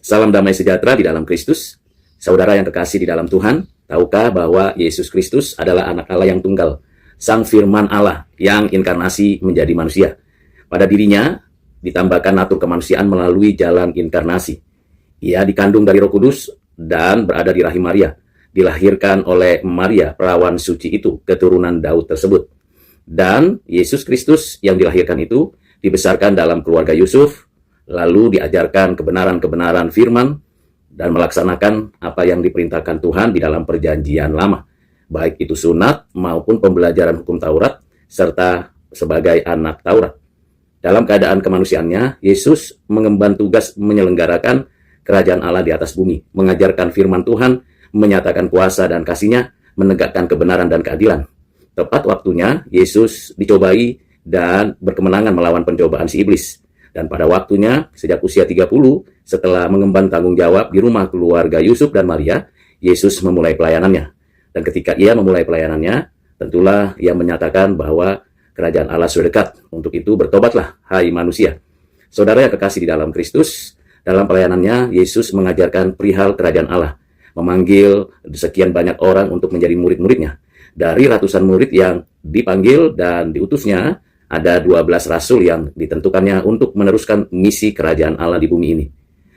Salam damai sejahtera di dalam Kristus. Saudara yang kekasih di dalam Tuhan, tahukah bahwa Yesus Kristus adalah anak Allah yang tunggal, Sang Firman Allah yang inkarnasi menjadi manusia. Pada dirinya ditambahkan natur kemanusiaan melalui jalan inkarnasi. Ia dikandung dari Roh Kudus dan berada di rahim Maria, dilahirkan oleh Maria, perawan suci itu, keturunan Daud tersebut. Dan Yesus Kristus yang dilahirkan itu dibesarkan dalam keluarga Yusuf, lalu diajarkan kebenaran-kebenaran firman dan melaksanakan apa yang diperintahkan Tuhan di dalam perjanjian lama, baik itu sunat maupun pembelajaran hukum Taurat, serta sebagai anak Taurat. Dalam keadaan kemanusiaannya, Yesus mengemban tugas menyelenggarakan kerajaan Allah di atas bumi, mengajarkan firman Tuhan, menyatakan kuasa dan kasih-Nya, menegakkan kebenaran dan keadilan. Tepat waktunya, Yesus dicobai dan berkemenangan melawan pencobaan si iblis. Dan pada waktunya, sejak usia 30, setelah mengemban tanggung jawab di rumah keluarga Yusuf dan Maria, Yesus memulai pelayanannya. Dan ketika ia memulai pelayanannya, tentulah ia menyatakan bahwa kerajaan Allah sudah dekat. Untuk itu bertobatlah, hai manusia. Saudara yang kekasih di dalam Kristus, dalam pelayanannya, Yesus mengajarkan perihal kerajaan Allah, memanggil sekian banyak orang untuk menjadi murid-muridnya. Dari ratusan murid yang dipanggil dan diutusnya, ada 12 rasul yang ditentukannya untuk meneruskan misi kerajaan Allah di bumi ini.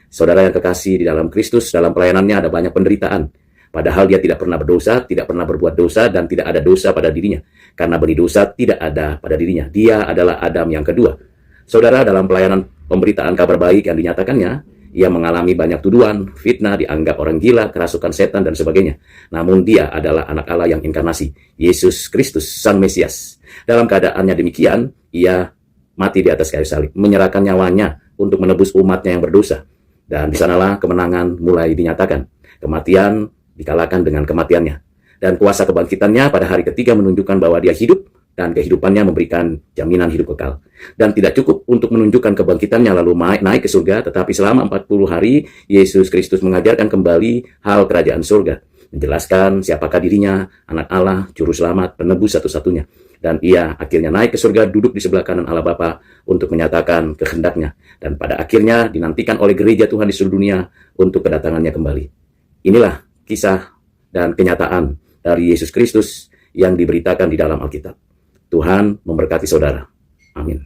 Saudara yang kekasih di dalam Kristus, dalam pelayanannya ada banyak penderitaan. Padahal dia tidak pernah berdosa, tidak pernah berbuat dosa, dan tidak ada dosa pada dirinya. Karena benih dosa tidak ada pada dirinya. Dia adalah Adam yang kedua. Saudara, dalam pelayanan pemberitaan kabar baik yang dinyatakannya, ia mengalami banyak tuduhan, fitnah, dianggap orang gila, kerasukan setan, dan sebagainya. Namun dia adalah anak Allah yang inkarnasi, Yesus Kristus, Sang Mesias. Dalam keadaannya demikian, ia mati di atas kayu salib, menyerahkan nyawanya untuk menebus umatnya yang berdosa. Dan di sanalah kemenangan mulai dinyatakan. Kematian dikalahkan dengan kematiannya. Dan kuasa kebangkitannya pada hari ketiga menunjukkan bahwa dia hidup, dan kehidupannya memberikan jaminan hidup kekal. Dan tidak cukup untuk menunjukkan kebangkitannya lalu naik ke surga, tetapi selama 40 hari, Yesus Kristus mengajarkan kembali hal kerajaan surga. Menjelaskan siapakah dirinya, anak Allah, juru selamat, penebus satu-satunya. Dan ia akhirnya naik ke surga, duduk di sebelah kanan Allah Bapa untuk menyatakan kehendaknya. Dan pada akhirnya dinantikan oleh gereja Tuhan di seluruh dunia untuk kedatangannya kembali. Inilah kisah dan kenyataan dari Yesus Kristus yang diberitakan di dalam Alkitab. Tuhan memberkati saudara. Amin.